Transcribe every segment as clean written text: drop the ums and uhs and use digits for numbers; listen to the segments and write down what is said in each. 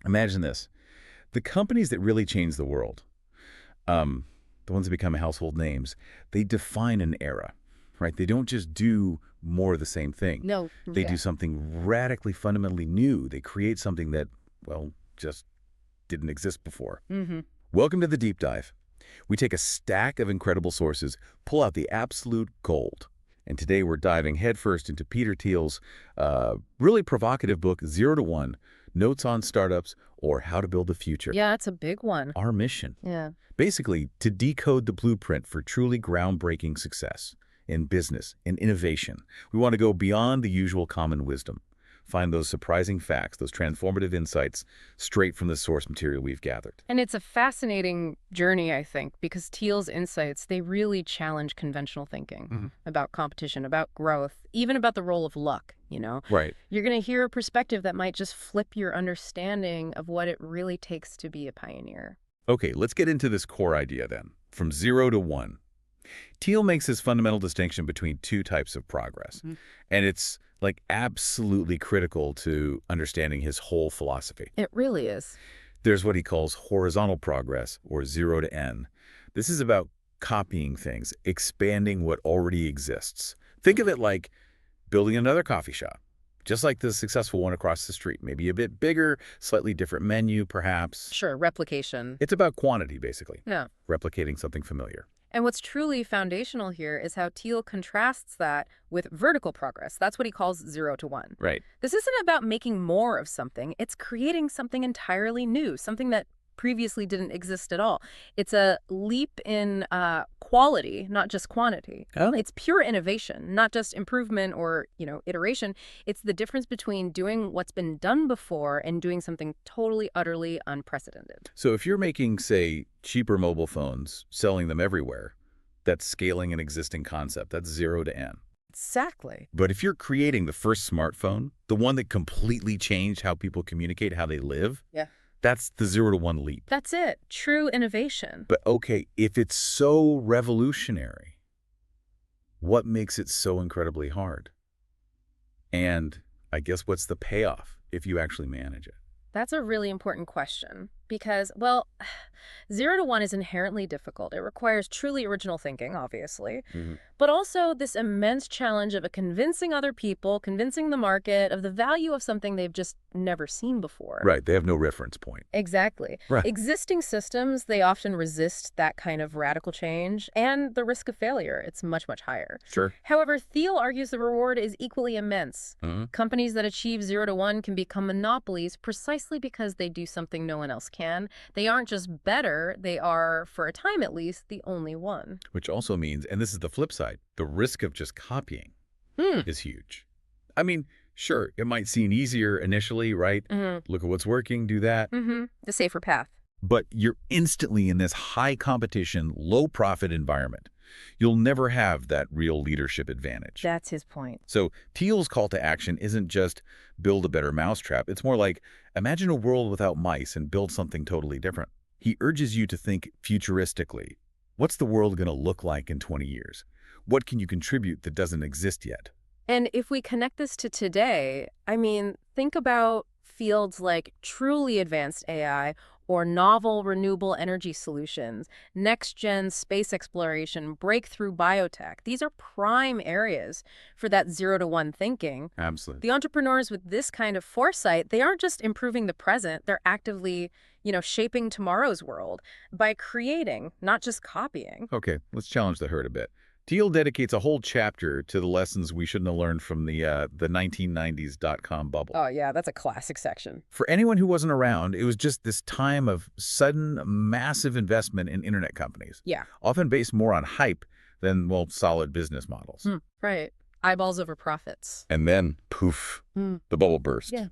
Imagine this. The companies that really change the world, the ones that become household names, they define an era, right? They don't just do more of the same thing. No. They Yeah. do something radically, fundamentally new. They create something that, well, just didn't exist before. Mm-hmm. Welcome to the Deep Dive. We take a stack of incredible sources, pull out the absolute gold. And today we're diving headfirst into Peter Thiel's really provocative book, 0 to 1, Notes on Startups or How to Build the Future. Yeah, it's a big one. Our mission, Yeah. basically, to decode the blueprint for truly groundbreaking success in business, in innovation. We want to go beyond the usual common wisdom, find those surprising facts, those transformative insights straight from the source material we've gathered. And it's a fascinating journey, I think, because Thiel's insights, they really challenge conventional thinking about competition, about growth, even about the role of luck, Right. You're going to hear a perspective that might just flip your understanding of what it really takes to be a pioneer. Okay, let's get into this core idea then, from 0 to 1. Thiel makes this fundamental distinction between two types of progress, and it's like absolutely critical to understanding his whole philosophy. It really is. There's what he calls horizontal progress, or 0 to N. This is about copying things, expanding what already exists. Think of it like building another coffee shop, just like the successful one across the street. Maybe a bit bigger, slightly different menu, perhaps. Sure, replication. It's about quantity, basically, Yeah. replicating something familiar. And what's truly foundational here is how Thiel contrasts that with vertical progress. That's what he calls 0 to 1. Right. This isn't about making more of something. It's creating something entirely new, something that previously didn't exist at all. It's a leap in quality, not just quantity. Oh. It's pure innovation, not just improvement or, iteration. It's the difference between doing what's been done before and doing something totally, utterly unprecedented. So if you're making, say, cheaper mobile phones, selling them everywhere, that's scaling an existing concept. That's 0 to N. Exactly. But if you're creating the first smartphone, the one that completely changed how people communicate, how they live, Yeah. that's the 0 to 1 leap. That's it. True innovation. But okay, if it's so revolutionary, what makes it so incredibly hard? And I guess what's the payoff if you actually manage it? That's a really important question because, well, 0 to 1 is inherently difficult. It requires truly original thinking, obviously, but also this immense challenge of convincing other people, convincing the market of the value of something they've just never seen before. Right, they have no reference point. Exactly. Right. Existing systems, they often resist that kind of radical change, and the risk of failure, it's much, much higher. Sure. However, Thiel argues the reward is equally immense. Companies that achieve 0 to 1 can become monopolies precisely because they do something no one else can. They aren't just better, they are, for a time at least, the only one. Which also means, and this is the flip side, the risk of just copying is huge. I mean, sure, it might seem easier initially, right? Look at what's working, do that. The safer path. But you're instantly in this high competition, low profit environment. You'll never have that real leadership advantage. That's his point. So Thiel's call to action isn't just build a better mousetrap. It's more like imagine a world without mice and build something totally different. He urges you to think futuristically. What's the world going to look like in 20 years? What can you contribute that doesn't exist yet? And if we connect this to today, I mean, think about fields like truly advanced AI or novel renewable energy solutions, next-gen space exploration, breakthrough biotech. These are prime areas for that 0 to 1 thinking. Absolutely. The entrepreneurs with this kind of foresight, they aren't just improving the present, they're actively, shaping tomorrow's world by creating, not just copying. Okay, let's challenge the herd a bit. Thiel dedicates a whole chapter to the lessons we shouldn't have learned from the 1990s dot-com bubble. Oh, yeah, that's a classic section. For anyone who wasn't around, it was just this time of sudden, massive investment in internet companies. Yeah. Often based more on hype than, well, solid business models. Right. Eyeballs over profits. And then, poof, the bubble burst. Yeah.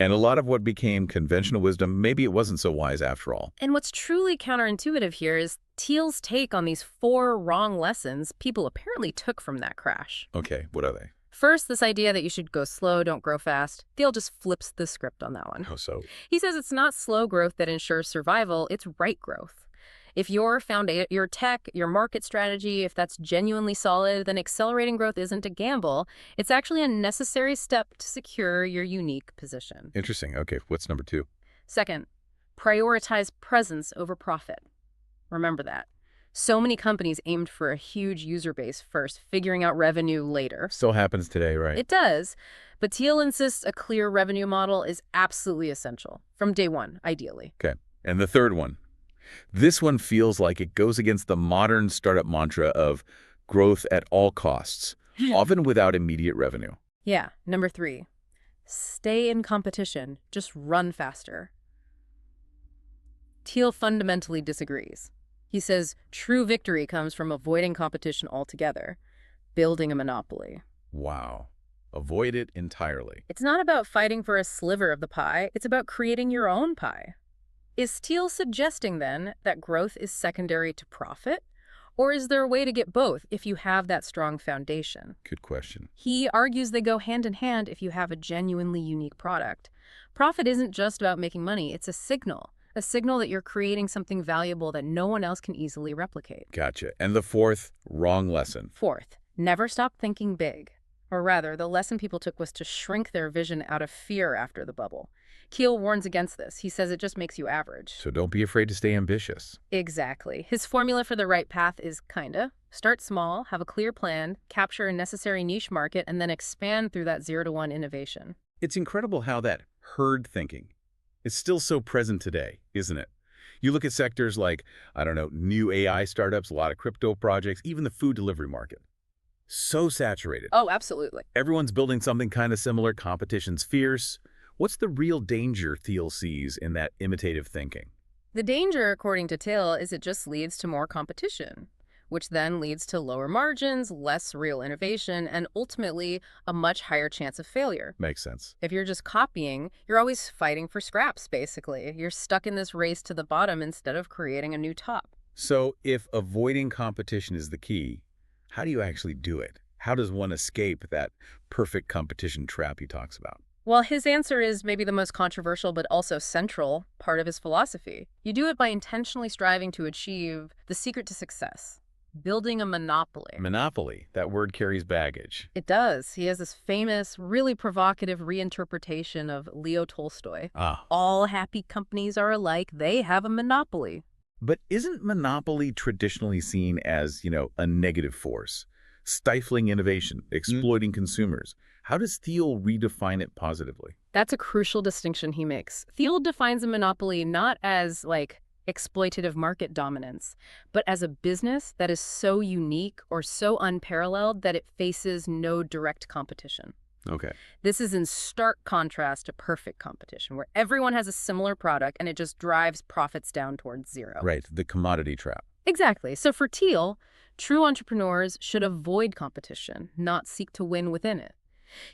And a lot of what became conventional wisdom, maybe it wasn't so wise after all. And what's truly counterintuitive here is Thiel's take on these 4 wrong lessons people apparently took from that crash. Okay, what are they? First, this idea that you should go slow, don't grow fast. Thiel just flips the script on that one. How so? He says it's not slow growth that ensures survival, it's right growth. If your tech, your market strategy, if that's genuinely solid, then accelerating growth isn't a gamble. It's actually a necessary step to secure your unique position. Interesting. Okay, what's number 2? Second, prioritize presence over profit. Remember that. So many companies aimed for a huge user base first, figuring out revenue later. Still happens today, right? It does, but Thiel insists a clear revenue model is absolutely essential, from day one, ideally. Okay. And the third one. This one feels like it goes against the modern startup mantra of growth at all costs, often without immediate revenue. Yeah, number 3, stay in competition, just run faster. Thiel fundamentally disagrees. He says true victory comes from avoiding competition altogether, building a monopoly. Wow. Avoid it entirely. It's not about fighting for a sliver of the pie, it's about creating your own pie. Is Thiel suggesting, then, that growth is secondary to profit? Or is there a way to get both if you have that strong foundation? Good question. He argues they go hand in hand if you have a genuinely unique product. Profit isn't just about making money, it's a signal that you're creating something valuable that no one else can easily replicate. Gotcha. And the fourth, wrong lesson. Fourth, never stop thinking big. Or rather, the lesson people took was to shrink their vision out of fear after the bubble. Thiel warns against this. He says it just makes you average. So don't be afraid to stay ambitious. Exactly. His formula for the right path is start small, have a clear plan, capture a necessary niche market, and then expand through that 0-to-1 innovation. It's incredible how that herd thinking is still so present today, isn't it? You look at sectors like, new AI startups, a lot of crypto projects, even the food delivery market. So saturated. Oh, absolutely. Everyone's building something kind of similar. Competition's fierce. What's the real danger Thiel sees in that imitative thinking? The danger, according to Thiel, is it just leads to more competition, which then leads to lower margins, less real innovation, and ultimately a much higher chance of failure. Makes sense. If you're just copying, you're always fighting for scraps, basically. You're stuck in this race to the bottom instead of creating a new top. So if avoiding competition is the key, how do you actually do it? How does one escape that perfect competition trap he talks about? Well, his answer is maybe the most controversial but also central part of his philosophy. You do it by intentionally striving to achieve the secret to success, building a monopoly. Monopoly. That word carries baggage. It does. He has this famous, really provocative reinterpretation of Leo Tolstoy. All happy companies are alike. They have a monopoly. But isn't monopoly traditionally seen as, a negative force? Stifling innovation, exploiting consumers. How does Thiel redefine it positively? That's a crucial distinction he makes. Thiel defines a monopoly not as, exploitative market dominance, but as a business that is so unique or so unparalleled that it faces no direct competition. Okay. This is in stark contrast to perfect competition, where everyone has a similar product and it just drives profits down towards zero. Right, the commodity trap. Exactly. So for Thiel, true entrepreneurs should avoid competition, not seek to win within it.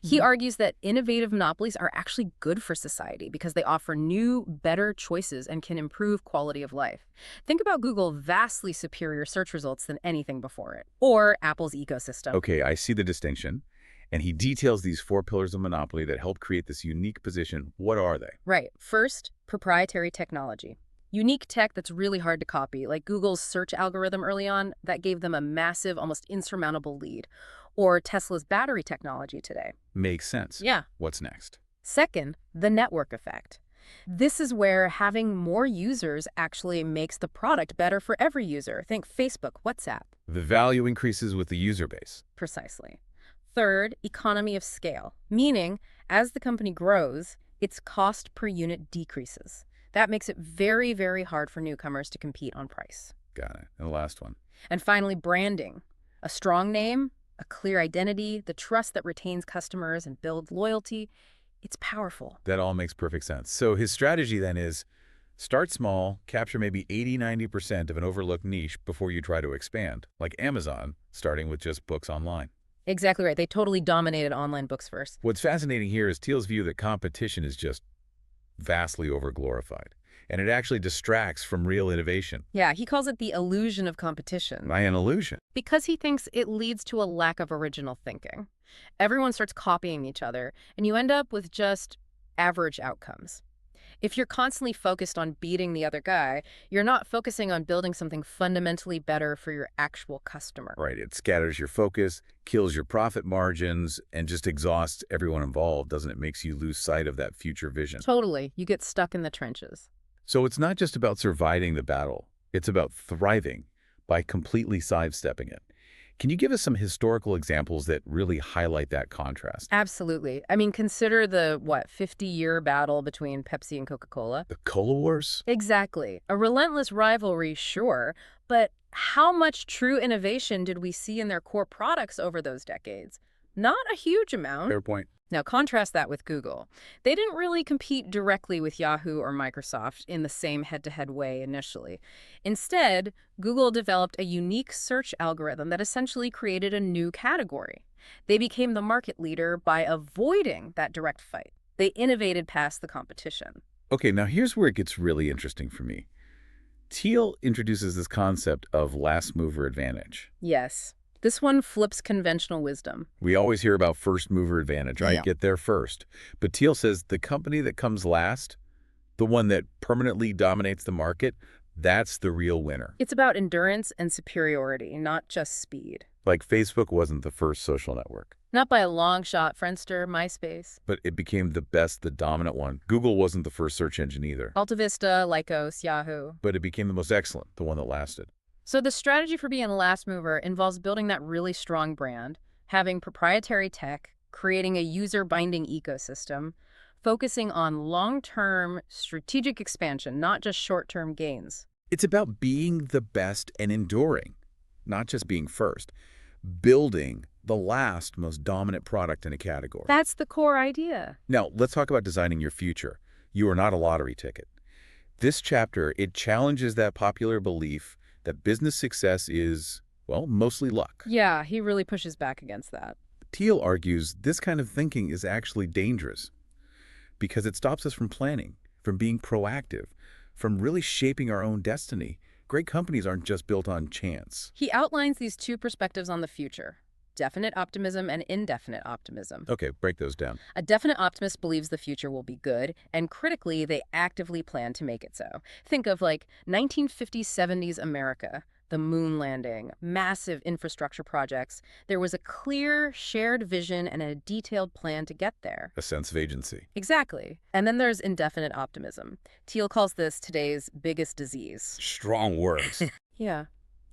He argues that innovative monopolies are actually good for society because they offer new, better choices and can improve quality of life. Think about Google's vastly superior search results than anything before it, or Apple's ecosystem. Okay, I see the distinction. And he details these 4 pillars of monopoly that help create this unique position. What are they? Right. First, proprietary technology. Unique tech that's really hard to copy, like Google's search algorithm early on that gave them a massive, almost insurmountable lead. Or Tesla's battery technology today. Makes sense. Yeah. What's next? Second, the network effect. This is where having more users actually makes the product better for every user. Think Facebook, WhatsApp. The value increases with the user base. Precisely. Third, economy of scale, meaning as the company grows, its cost per unit decreases. That makes it very, very hard for newcomers to compete on price. Got it. And the last one. And finally, branding. A strong name, a clear identity, the trust that retains customers and builds loyalty. It's powerful. That all makes perfect sense. So his strategy then is start small, capture maybe 80–90% of an overlooked niche before you try to expand, like Amazon, starting with just books online. Exactly right. They totally dominated online books first. What's fascinating here is Thiel's view that competition is just vastly overglorified, and it actually distracts from real innovation. Yeah, he calls it the illusion of competition. By an illusion. Because he thinks it leads to a lack of original thinking. Everyone starts copying each other, and you end up with just average outcomes. If you're constantly focused on beating the other guy, you're not focusing on building something fundamentally better for your actual customer. Right. It scatters your focus, kills your profit margins, and just exhausts everyone involved, doesn't it? Makes you lose sight of that future vision. Totally. You get stuck in the trenches. So it's not just about surviving the battle. It's about thriving by completely sidestepping it. Can you give us some historical examples that really highlight that contrast? Absolutely. I mean, consider the, 50-year battle between Pepsi and Coca-Cola. The Cola Wars? Exactly. A relentless rivalry, sure, but how much true innovation did we see in their core products over those decades? Not a huge amount. Fair point. Now, contrast that with Google. They didn't really compete directly with Yahoo or Microsoft in the same head-to-head way initially. Instead, Google developed a unique search algorithm that essentially created a new category. They became the market leader by avoiding that direct fight. They innovated past the competition. Okay, now here's where it gets really interesting for me. Thiel introduces this concept of last mover advantage. Yes. This one flips conventional wisdom. We always hear about first mover advantage, right? Yeah. Get there first. But Thiel says the company that comes last, the one that permanently dominates the market, that's the real winner. It's about endurance and superiority, not just speed. Like Facebook wasn't the first social network, Not by a long shot, Friendster, MySpace. but it became the best, the dominant one. Google wasn't the first search engine either, AltaVista, Lycos, Yahoo. but it became the most excellent, the one that lasted. So the strategy for being a last mover involves building that really strong brand, having proprietary tech, creating a user-binding ecosystem, focusing on long-term strategic expansion, not just short-term gains. It's about being the best and enduring, not just being first. Building the last most dominant product in a category. That's the core idea. Now, let's talk about designing your future. You are not a lottery ticket. This chapter, it challenges that popular belief that business success is, well, mostly luck. Yeah, he really pushes back against that. Thiel argues this kind of thinking is actually dangerous because it stops us from planning, from being proactive, from really shaping our own destiny. Great companies aren't just built on chance. He outlines these two perspectives on the future: definite optimism and indefinite optimism. Okay, break those down. A definite optimist believes the future will be good, and critically, they actively plan to make it so. Think of 1950s, 70s America, the moon landing, massive infrastructure projects. There was a clear, shared vision and a detailed plan to get there. A sense of agency. Exactly. And then there's indefinite optimism. Thiel calls this today's biggest disease. Strong words. Yeah.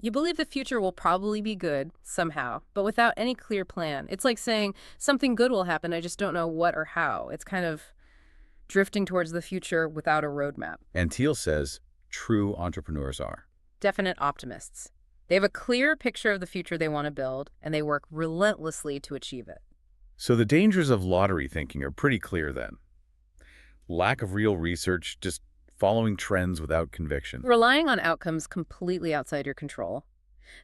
You believe the future will probably be good, somehow, but without any clear plan. It's like saying, something good will happen, I just don't know what or how. It's kind of drifting towards the future without a roadmap. And Thiel says true entrepreneurs are. Definite optimists. They have a clear picture of the future they want to build, and they work relentlessly to achieve it. So the dangers of lottery thinking are pretty clear then. Lack of real research, just following trends without conviction. Relying on outcomes completely outside your control.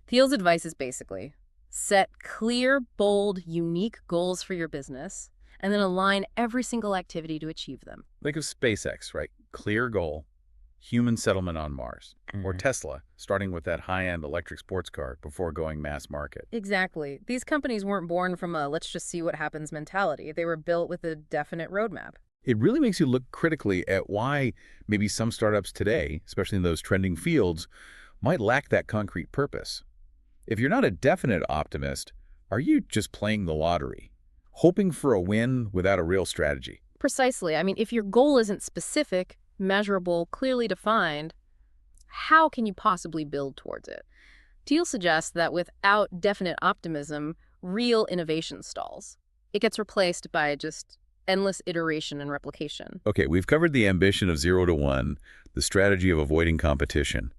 Thiel's advice is basically, set clear, bold, unique goals for your business, and then align every single activity to achieve them. Think of SpaceX, right? Clear goal, human settlement on Mars. Or Tesla, starting with that high-end electric sports car before going mass market. Exactly. These companies weren't born from a let's just see what happens mentality. They were built with a definite roadmap. It really makes you look critically at why maybe some startups today, especially in those trending fields, might lack that concrete purpose. If you're not a definite optimist, are you just playing the lottery, hoping for a win without a real strategy? Precisely. I mean, if your goal isn't specific, measurable, clearly defined, how can you possibly build towards it? Thiel suggests that without definite optimism, real innovation stalls. It gets replaced by just endless iteration and replication. Okay, we've covered the ambition of 0 to 1, the strategy of avoiding competition.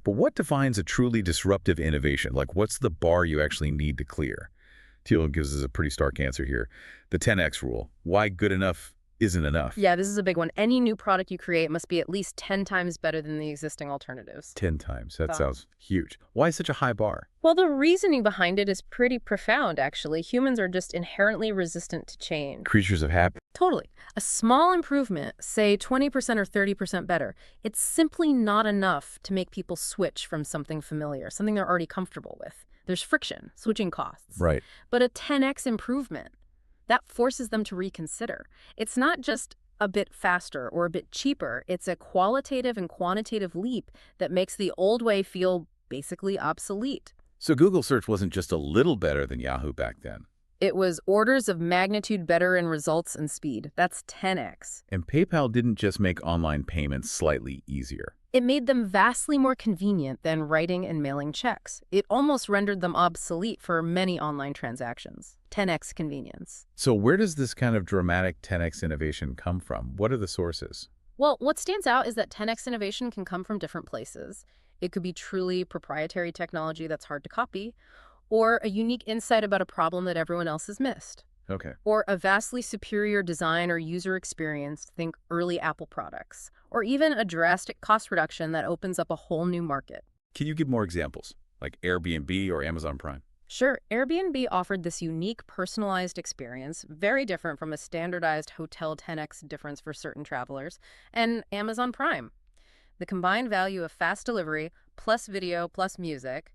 But what defines a truly disruptive innovation? Like, what's the bar you actually need to clear? Thiel gives us a pretty stark answer here. The 10X rule. Why good enough isn't enough. Yeah, this is a big one. Any new product you create must be at least 10 times better than the existing alternatives. 10 times. That Wow. sounds huge. Why such a high bar? Well, the reasoning behind it is pretty profound, actually. Humans are just inherently resistant to change. Creatures of habit. Totally. A small improvement, say 20% or 30% better, it's simply not enough to make people switch from something familiar, something they're already comfortable with. There's friction, switching costs. Right. But a 10x improvement, that forces them to reconsider. It's not just a bit faster or a bit cheaper. It's a qualitative and quantitative leap that makes the old way feel basically obsolete. So Google search wasn't just a little better than Yahoo back then. It was orders of magnitude better in results and speed. That's 10x. And PayPal didn't just make online payments slightly easier. It made them vastly more convenient than writing and mailing checks. It almost rendered them obsolete for many online transactions. 10x convenience. So where does this kind of dramatic 10x innovation come from? What are the sources? Well, what stands out is that 10x innovation can come from different places. It could be truly proprietary technology that's hard to copy, or a unique insight about a problem that everyone else has missed. Okay. Or a vastly superior design or user experience, think early Apple products, or even a drastic cost reduction that opens up a whole new market. Can you give more examples, like Airbnb or Amazon Prime? Sure, Airbnb offered this unique personalized experience, very different from a standardized hotel 10x difference for certain travelers, and Amazon Prime. The combined value of fast delivery, plus video, plus music.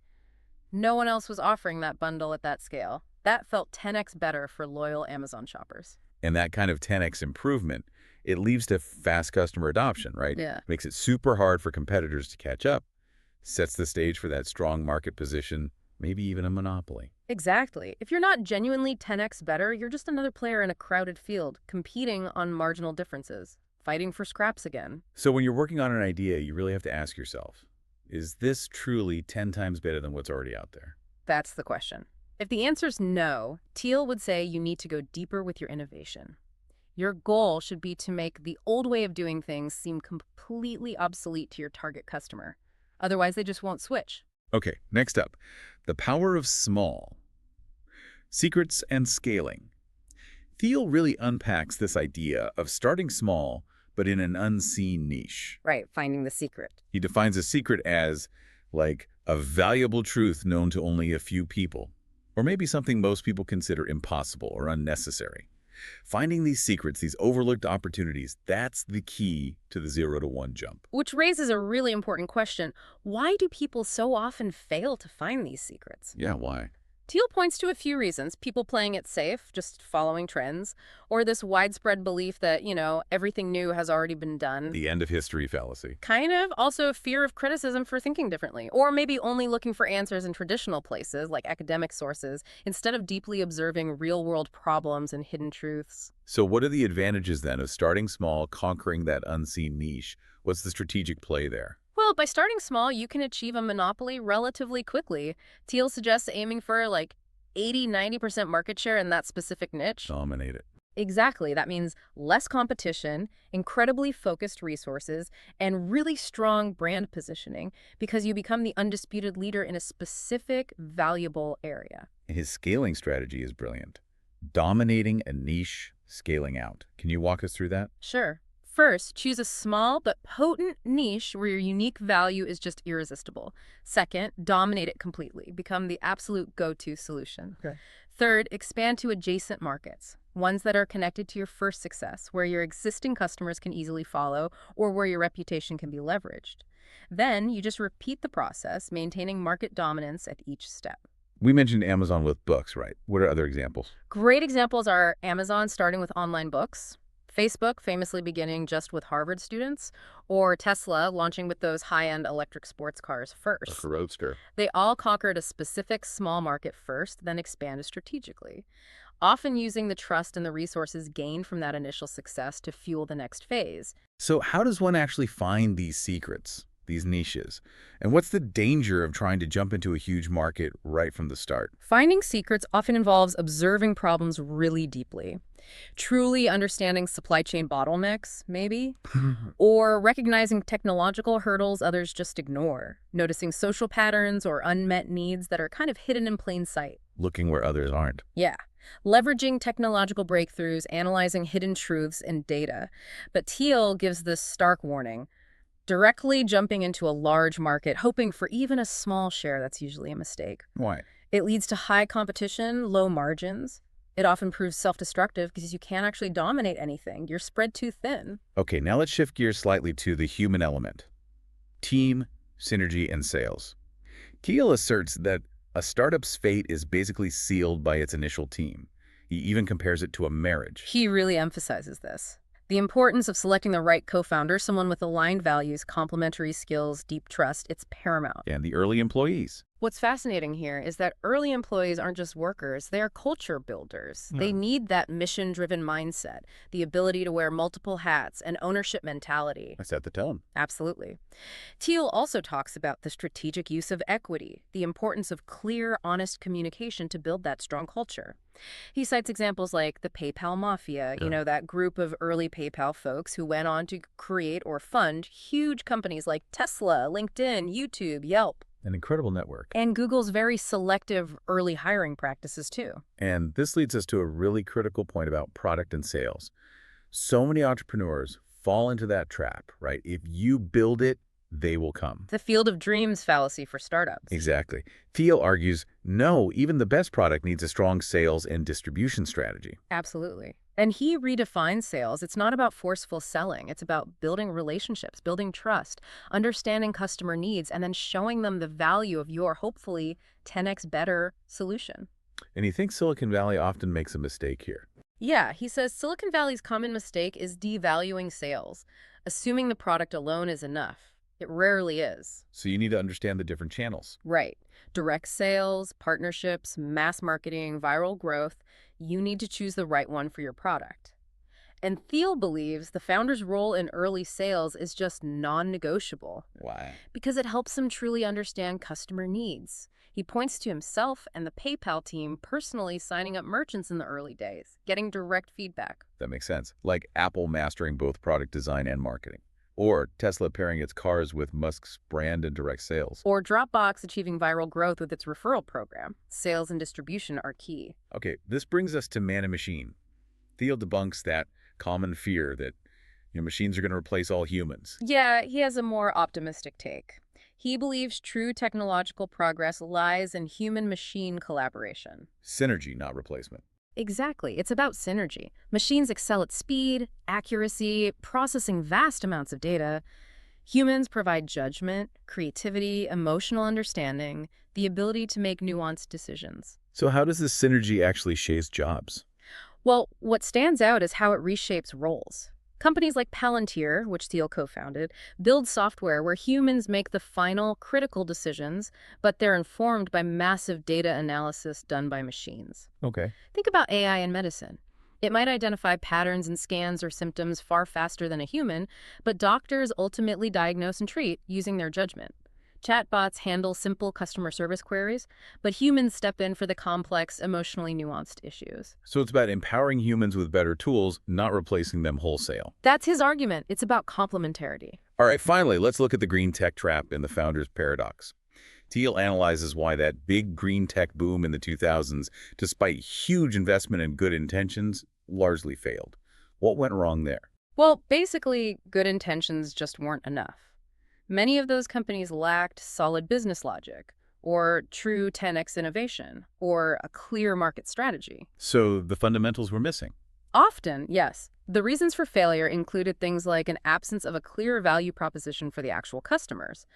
No one else was offering that bundle at that scale. That felt 10x better for loyal Amazon shoppers. And that kind of 10x improvement, it leads to fast customer adoption, right? Yeah. Makes it super hard for competitors to catch up, sets the stage for that strong market position, maybe even a monopoly. Exactly. If you're not genuinely 10x better, you're just another player in a crowded field, competing on marginal differences, fighting for scraps again. So when you're working on an idea, you really have to ask yourself, is this truly 10 times better than what's already out there? That's the question. If the answer's no, Thiel would say you need to go deeper with your innovation. Your goal should be to make the old way of doing things seem completely obsolete to your target customer. Otherwise, they just won't switch. Okay, next up, the power of small. Secrets and scaling. Thiel really unpacks this idea of starting small, but in an unseen niche. Right, finding the secret. He defines a secret as, like, a valuable truth known to only a few people, or maybe something most people consider impossible or unnecessary. Finding these secrets, these overlooked opportunities, that's the key to the 0 to 1 jump. Which raises a really important question. Why do people so often fail to find these secrets? Yeah, why? Thiel points to a few reasons. People playing it safe, just following trends, or this widespread belief that, everything new has already been done. The end of history fallacy. Kind of. Also, fear of criticism for thinking differently, or maybe only looking for answers in traditional places, like academic sources, instead of deeply observing real-world problems and hidden truths. So what are the advantages, then, of starting small, conquering that unseen niche? What's the strategic play there? Well, by starting small, you can achieve a monopoly relatively quickly. Thiel suggests aiming for 80–90% market share in that specific niche. Dominate it. Exactly. That means less competition, incredibly focused resources, and really strong brand positioning because you become the undisputed leader in a specific, valuable area. And his scaling strategy is brilliant. Dominating a niche, scaling out. Can you walk us through that? Sure. First, choose a small but potent niche where your unique value is just irresistible. Second, dominate it completely. Become the absolute go-to solution. Okay. Third, expand to adjacent markets, ones that are connected to your first success, where your existing customers can easily follow or where your reputation can be leveraged. Then, you just repeat the process, maintaining market dominance at each step. We mentioned Amazon with books, right? What are other examples? Great examples are Amazon starting with online books, Facebook famously beginning just with Harvard students, or Tesla launching with those high-end electric sports cars first. Like a roadster. They all conquered a specific small market first, then expanded strategically, often using the trust and the resources gained from that initial success to fuel the next phase. So how does one actually find these secrets, these niches? And what's the danger of trying to jump into a huge market right from the start? Finding secrets often involves observing problems really deeply. Truly understanding supply chain bottlenecks, maybe, or recognizing technological hurdles others just ignore, noticing social patterns or unmet needs that are kind of hidden in plain sight. Looking where others aren't. Yeah, leveraging technological breakthroughs, analyzing hidden truths in data. But Thiel gives this stark warning. Directly jumping into a large market, hoping for even a small share, that's usually a mistake. Why? It leads to high competition, low margins. It often proves self-destructive because you can't actually dominate anything. You're spread too thin. Okay, now let's shift gears slightly to the human element. Team, synergy, and sales. Thiel asserts that a startup's fate is basically sealed by its initial team. He even compares it to a marriage. He really emphasizes this. The importance of selecting the right co-founder, someone with aligned values, complementary skills, deep trust, it's paramount. And the early employees. What's fascinating here is that early employees aren't just workers, they are culture builders. They need that mission-driven mindset, the ability to wear multiple hats, and ownership mentality. I set the tone. Absolutely. Thiel also talks about the strategic use of equity, the importance of clear, honest communication to build that strong culture. He cites examples like the PayPal Mafia, that group of early PayPal folks who went on to create or fund huge companies like Tesla, LinkedIn, YouTube, Yelp. An incredible network. And Google's very selective early hiring practices, too. And this leads us to a really critical point about product and sales. So many entrepreneurs fall into that trap, right? If you build it, they will come. The field of dreams fallacy for startups. Exactly. Thiel argues, no, even the best product needs a strong sales and distribution strategy. Absolutely. And he redefines sales. It's not about forceful selling. It's about building relationships, building trust, understanding customer needs, and then showing them the value of your, hopefully, 10x better solution. And he thinks Silicon Valley often makes a mistake here. Yeah, he says Silicon Valley's common mistake is devaluing sales, assuming the product alone is enough. It rarely is. So you need to understand the different channels. Right. Direct sales, partnerships, mass marketing, viral growth. You need to choose the right one for your product. And Thiel believes the founder's role in early sales is just non-negotiable. Why? Because it helps them truly understand customer needs. He points to himself and the PayPal team personally signing up merchants in the early days, getting direct feedback. That makes sense. Like Apple mastering both product design and marketing. Or Tesla pairing its cars with Musk's brand and direct sales. Or Dropbox achieving viral growth with its referral program. Sales and distribution are key. Okay, this brings us to man and machine. Thiel debunks that common fear that machines are going to replace all humans. Yeah, he has a more optimistic take. He believes true technological progress lies in human-machine collaboration. Synergy, not replacement. Exactly. It's about synergy. Machines excel at speed, accuracy, processing vast amounts of data. Humans provide judgment, creativity, emotional understanding, the ability to make nuanced decisions. So how does this synergy actually shape jobs? Well, what stands out is how it reshapes roles. Companies like Palantir, which Thiel co-founded, build software where humans make the final, critical decisions, but they're informed by massive data analysis done by machines. Okay. Think about AI in medicine. It might identify patterns in scans or symptoms far faster than a human, but doctors ultimately diagnose and treat using their judgment. Chatbots handle simple customer service queries, but humans step in for the complex, emotionally nuanced issues. So it's about empowering humans with better tools, not replacing them wholesale. That's his argument. It's about complementarity. All right, finally, let's look at the green tech trap and the founder's paradox. Thiel analyzes why that big green tech boom in the 2000s, despite huge investment and good intentions, largely failed. What went wrong there? Well, basically, good intentions just weren't enough. Many of those companies lacked solid business logic, or true 10x innovation, or a clear market strategy. So the fundamentals were missing. Often, yes. The reasons for failure included things like an absence of a clear value proposition for the actual customers,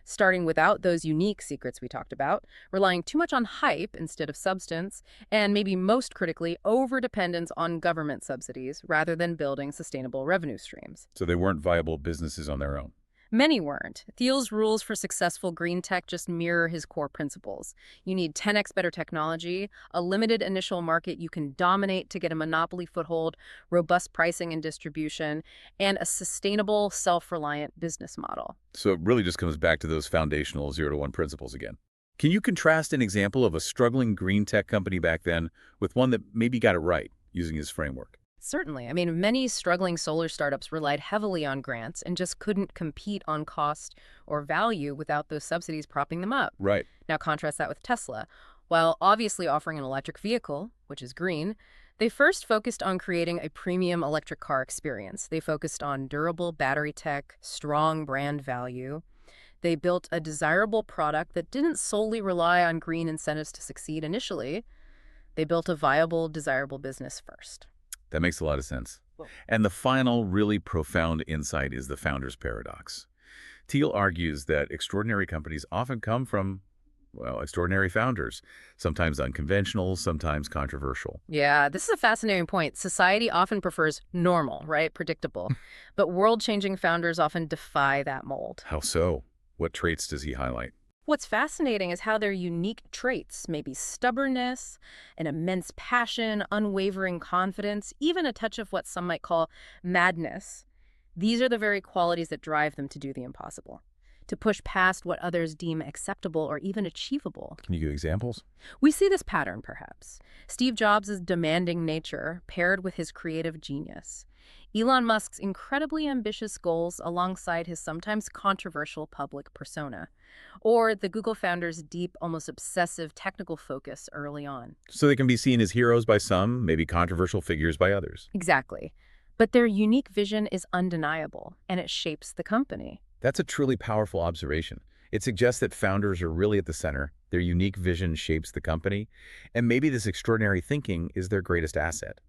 starting without those unique secrets we talked about, relying too much on hype instead of substance, and maybe most critically, overdependence on government subsidies rather than building sustainable revenue streams. So they weren't viable businesses on their own. Many weren't. Thiel's rules for successful green tech just mirror his core principles. You need 10x better technology, a limited initial market you can dominate to get a monopoly foothold, robust pricing and distribution, and a sustainable, self-reliant business model. So it really just comes back to those foundational 0 to 1 principles again. Can you contrast an example of a struggling green tech company back then with one that maybe got it right using his framework? Certainly. I mean, many struggling solar startups relied heavily on grants and just couldn't compete on cost or value without those subsidies propping them up. Right. Now contrast that with Tesla. While obviously offering an electric vehicle, which is green, they first focused on creating a premium electric car experience. They focused on durable battery tech, strong brand value. They built a desirable product that didn't solely rely on green incentives to succeed initially. They built a viable, desirable business first. That makes a lot of sense. And the final, really profound insight is the founder's paradox. Thiel argues that extraordinary companies often come from, Well, extraordinary founders, sometimes unconventional, sometimes controversial. Yeah, this is a fascinating point. Society often prefers normal, right? Predictable. But world-changing founders often defy that mold. How so? What traits does he highlight? What's fascinating is how their unique traits, maybe stubbornness, an immense passion, unwavering confidence, even a touch of what some might call madness, these are the very qualities that drive them to do the impossible, to push past what others deem acceptable or even achievable. Can you give examples? We see this pattern, perhaps. Steve Jobs' demanding nature paired with his creative genius. Elon Musk's incredibly ambitious goals alongside his sometimes controversial public persona. Or the Google founder's deep, almost obsessive technical focus early on. So they can be seen as heroes by some, maybe controversial figures by others. Exactly. But their unique vision is undeniable, and it shapes the company. That's a truly powerful observation. It suggests that founders are really at the center, their unique vision shapes the company, and maybe this extraordinary thinking is their greatest asset.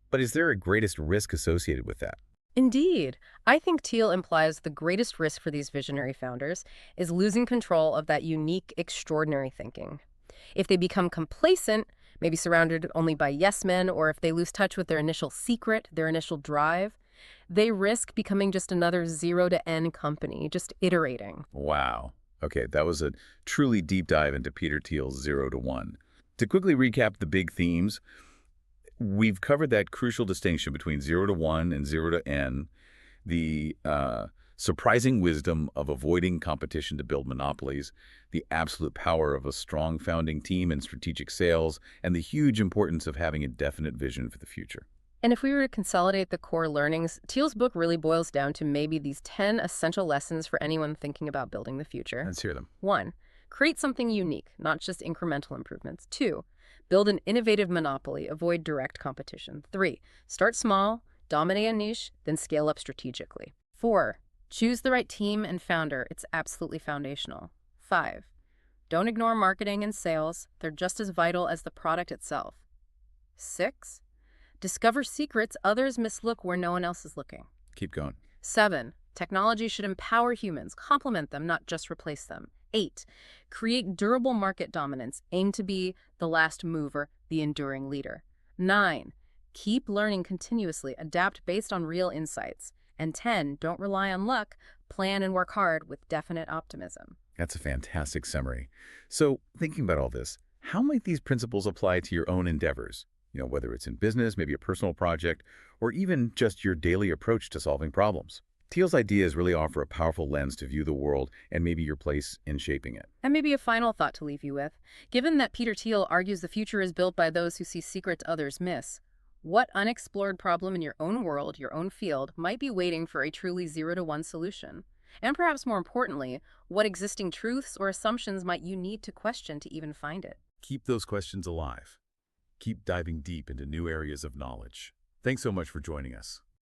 But is there a greatest risk associated with that? Indeed. I think Thiel implies the greatest risk for these visionary founders is losing control of that unique, extraordinary thinking. If they become complacent, maybe surrounded only by yes men, or if they lose touch with their initial secret, their initial drive, they risk becoming just another 0 to N company, just iterating. Wow. Okay, that was a truly deep dive into Peter Thiel's 0 to 1. To quickly recap the big themes, we've covered that crucial distinction between 0 to 1 and 0 to N, the surprising wisdom of avoiding competition to build monopolies, the absolute power of a strong founding team and strategic sales, and the huge importance of having a definite vision for the future. And if we were to consolidate the core learnings, Thiel's book really boils down to maybe these 10 essential lessons for anyone thinking about building the future. Let's hear them. 1. Create something unique, not just incremental improvements. 2. Build an innovative monopoly, avoid direct competition. 3. Start small, dominate a niche, then scale up strategically. 4. Choose the right team and founder. It's absolutely foundational. 5. Don't ignore marketing and sales. They're just as vital as the product itself. 6. Discover secrets others mislook where no one else is looking. Keep going. 7. Technology should empower humans, complement them, not just replace them. 8. Create durable market dominance. Aim to be the last mover, the enduring leader. 9. Keep learning continuously. Adapt based on real insights. And 10. Don't rely on luck. Plan and work hard with definite optimism. That's a fantastic summary. So, thinking about all this, how might these principles apply to your own endeavors? Whether it's in business, maybe a personal project, or even just your daily approach to solving problems. Thiel's ideas really offer a powerful lens to view the world and maybe your place in shaping it. And maybe a final thought to leave you with. Given that Peter Thiel argues the future is built by those who see secrets others miss, what unexplored problem in your own world, your own field, might be waiting for a truly 0 to 1 solution? And perhaps more importantly, what existing truths or assumptions might you need to question to even find it? Keep those questions alive. Keep diving deep into new areas of knowledge. Thanks so much for joining us.